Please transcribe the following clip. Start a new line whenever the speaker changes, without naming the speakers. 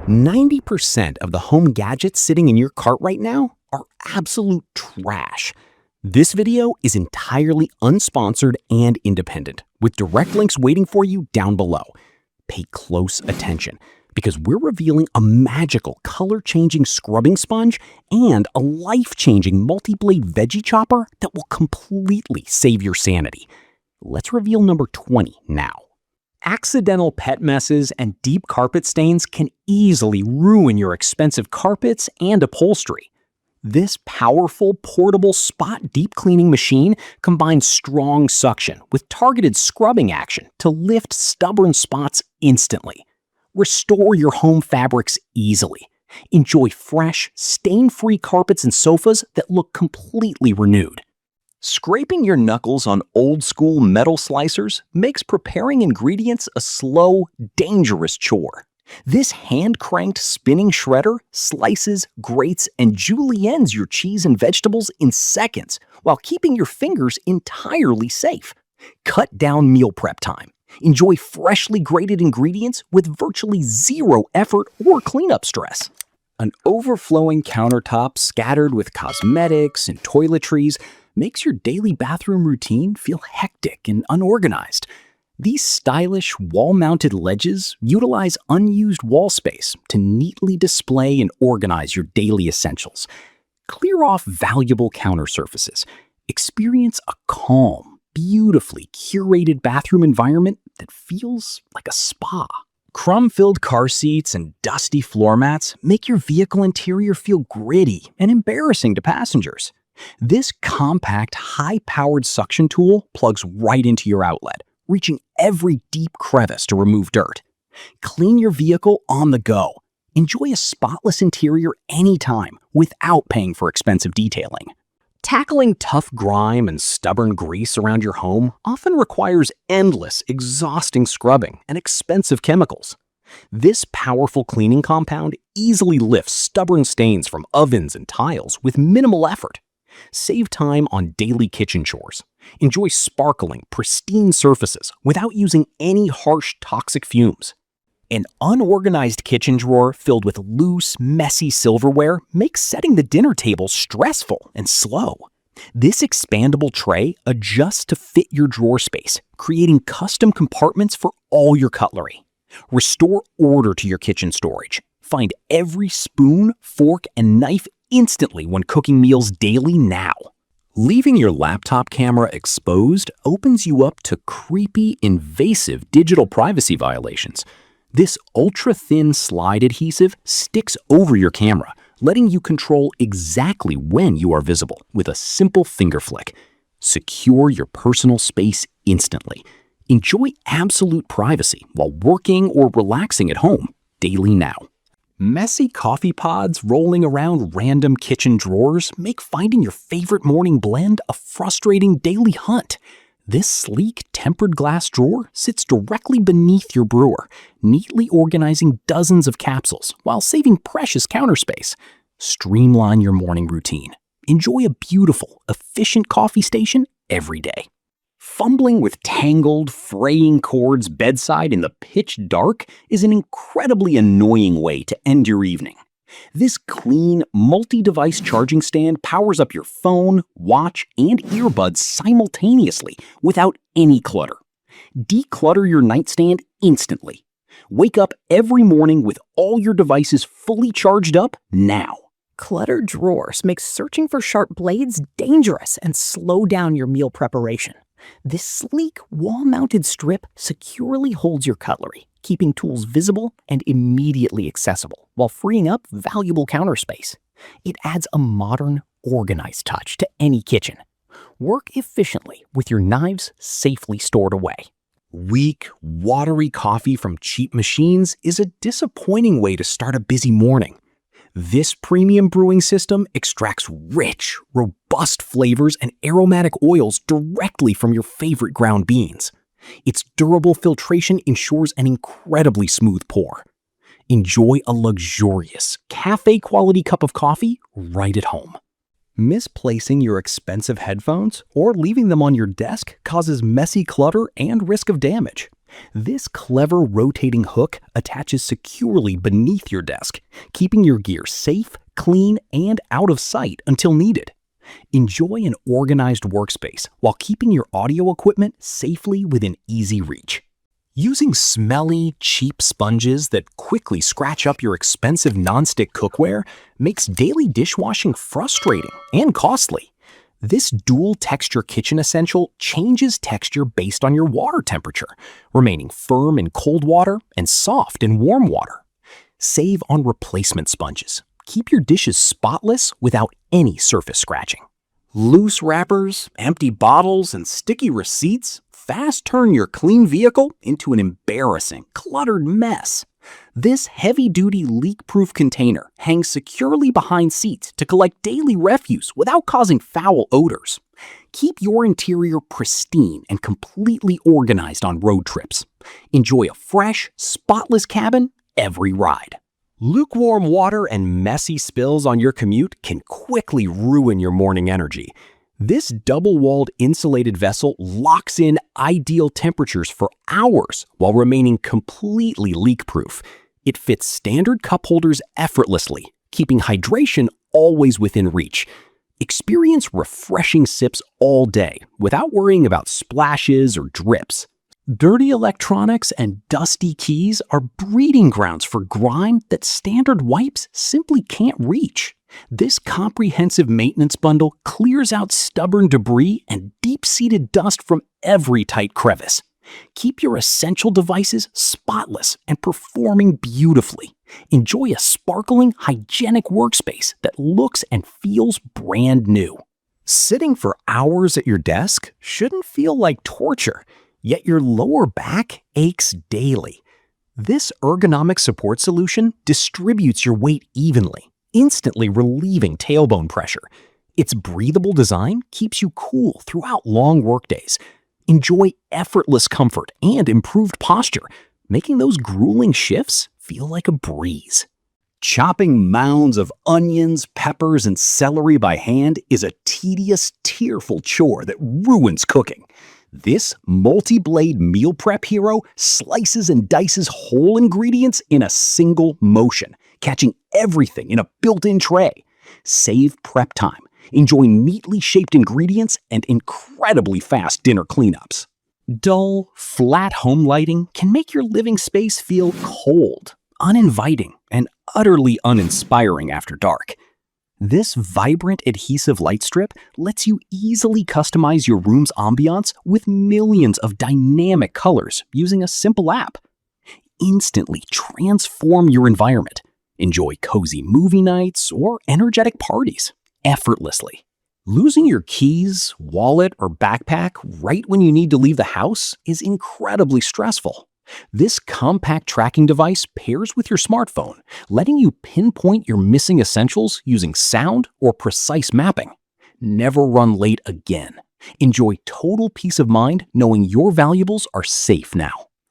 90% of the home gadgets sitting in your cart right now are absolute trash. This video is entirely unsponsored and independent, with direct links waiting for you down below. Pay close attention, because we're revealing a magical color-changing scrubbing sponge and a life-changing multi-blade veggie chopper that will completely save your sanity. Let's reveal number 20 now. Accidental pet messes and deep carpet stains can easily ruin your expensive carpets and upholstery. This powerful, portable spot deep cleaning machine combines strong suction with targeted scrubbing action to lift stubborn spots instantly. Restore your home fabrics easily. Enjoy fresh, stain-free carpets and sofas that look completely renewed. Scraping your knuckles on old-school metal slicers makes preparing ingredients a slow, dangerous chore. This hand-cranked spinning shredder slices, grates, and juliennes your cheese and vegetables in seconds while keeping your fingers entirely safe. Cut down meal prep time. Enjoy freshly grated ingredients with virtually zero effort or cleanup stress. An overflowing countertop scattered with cosmetics and toiletries makes your daily bathroom routine feel hectic and unorganized. These stylish wall-mounted ledges utilize unused wall space to neatly display and organize your daily essentials. Clear off valuable counter surfaces. Experience a calm, beautifully curated bathroom environment that feels like a spa. Crumb-filled car seats and dusty floor mats make your vehicle interior feel gritty and embarrassing to passengers. This compact, high-powered suction tool plugs right into your outlet, reaching every deep crevice to remove dirt. Clean your vehicle on the go. Enjoy a spotless interior anytime without paying for expensive detailing. Tackling tough grime and stubborn grease around your home often requires endless, exhausting scrubbing and expensive chemicals. This powerful cleaning compound easily lifts stubborn stains from ovens and tiles with minimal effort. Save time on daily kitchen chores. Enjoy sparkling, pristine surfaces without using any harsh, toxic fumes. An unorganized kitchen drawer filled with loose, messy silverware makes setting the dinner table stressful and slow. This expandable tray adjusts to fit your drawer space, creating custom compartments for all your cutlery. Restore order to your kitchen storage. Find every spoon, fork, and knife instantly when cooking meals daily now. Leaving your laptop camera exposed opens you up to creepy, invasive digital privacy violations. This ultra-thin slide adhesive sticks over your camera, letting you control exactly when you are visible with a simple finger flick. Secure your personal space instantly. Enjoy absolute privacy while working or relaxing at home daily now. Messy coffee pods rolling around random kitchen drawers make finding your favorite morning blend a frustrating daily hunt. This sleek, tempered glass drawer sits directly beneath your brewer, neatly organizing dozens of capsules while saving precious counter space. Streamline your morning routine. Enjoy a beautiful, efficient coffee station every day. Fumbling with tangled, fraying cords bedside in the pitch dark is an incredibly annoying way to end your evening. This clean, multi-device charging stand powers up your phone, watch, and earbuds simultaneously without any clutter. Declutter your nightstand instantly. Wake up every morning with all your devices fully charged up now.
Cluttered drawers make searching for sharp blades dangerous and slow down your meal preparation. This sleek, wall-mounted strip securely holds your cutlery, keeping tools visible and immediately accessible while freeing up valuable counter space. It adds a modern, organized touch to any kitchen. Work efficiently with your knives safely stored away.
Weak, watery coffee from cheap machines is a disappointing way to start a busy morning. This premium brewing system extracts rich, robust flavors and aromatic oils directly from your favorite ground beans. Its durable filtration ensures an incredibly smooth pour. Enjoy a luxurious, cafe-quality cup of coffee right at home. Misplacing your expensive headphones or leaving them on your desk causes messy clutter and risk of damage. This clever rotating hook attaches securely beneath your desk, keeping your gear safe, clean, and out of sight until needed. Enjoy an organized workspace while keeping your audio equipment safely within easy reach. Using smelly, cheap sponges that quickly scratch up your expensive nonstick cookware makes daily dishwashing frustrating and costly. This dual texture kitchen essential changes texture based on your water temperature, remaining firm in cold water and soft in warm water. Save on replacement sponges. Keep your dishes spotless without any surface scratching. Loose wrappers, empty bottles, and sticky receipts fast turn your clean vehicle into an embarrassing, cluttered mess. This heavy-duty leak-proof container hangs securely behind seats to collect daily refuse without causing foul odors. Keep your interior pristine and completely organized on road trips. Enjoy a fresh, spotless cabin every ride. Lukewarm water and messy spills on your commute can quickly ruin your morning energy. This double-walled insulated vessel locks in ideal temperatures for hours while remaining completely leak-proof. It fits standard cup holders effortlessly, keeping hydration always within reach. Experience refreshing sips all day without worrying about splashes or drips. Dirty electronics and dusty keys are breeding grounds for grime that standard wipes simply can't reach. This comprehensive maintenance bundle clears out stubborn debris and deep-seated dust from every tight crevice. Keep your essential devices spotless and performing beautifully. Enjoy a sparkling, hygienic workspace that looks and feels brand new. Sitting for hours at your desk shouldn't feel like torture, yet your lower back aches daily. This ergonomic support solution distributes your weight evenly, instantly relieving tailbone pressure. Its breathable design keeps you cool throughout long workdays. Enjoy effortless comfort and improved posture, making those grueling shifts feel like a breeze. Chopping mounds of onions, peppers, and celery by hand is a tedious, tearful chore that ruins cooking. This multi-blade meal prep hero slices and dices whole ingredients in a single motion, catching everything in a built-in tray. Save prep time. Enjoy neatly shaped ingredients and incredibly fast dinner cleanups. Dull, flat home lighting can make your living space feel cold, uninviting, and utterly uninspiring after dark. This vibrant adhesive light strip lets you easily customize your room's ambiance with millions of dynamic colors using a simple app. Instantly transform your environment. Enjoy cozy movie nights or energetic parties effortlessly. Losing your keys, wallet, or backpack right when you need to leave the house is incredibly stressful. This compact tracking device pairs with your smartphone, letting you pinpoint your missing essentials using sound or precise mapping. Never run late again. Enjoy total peace of mind knowing your valuables are safe now.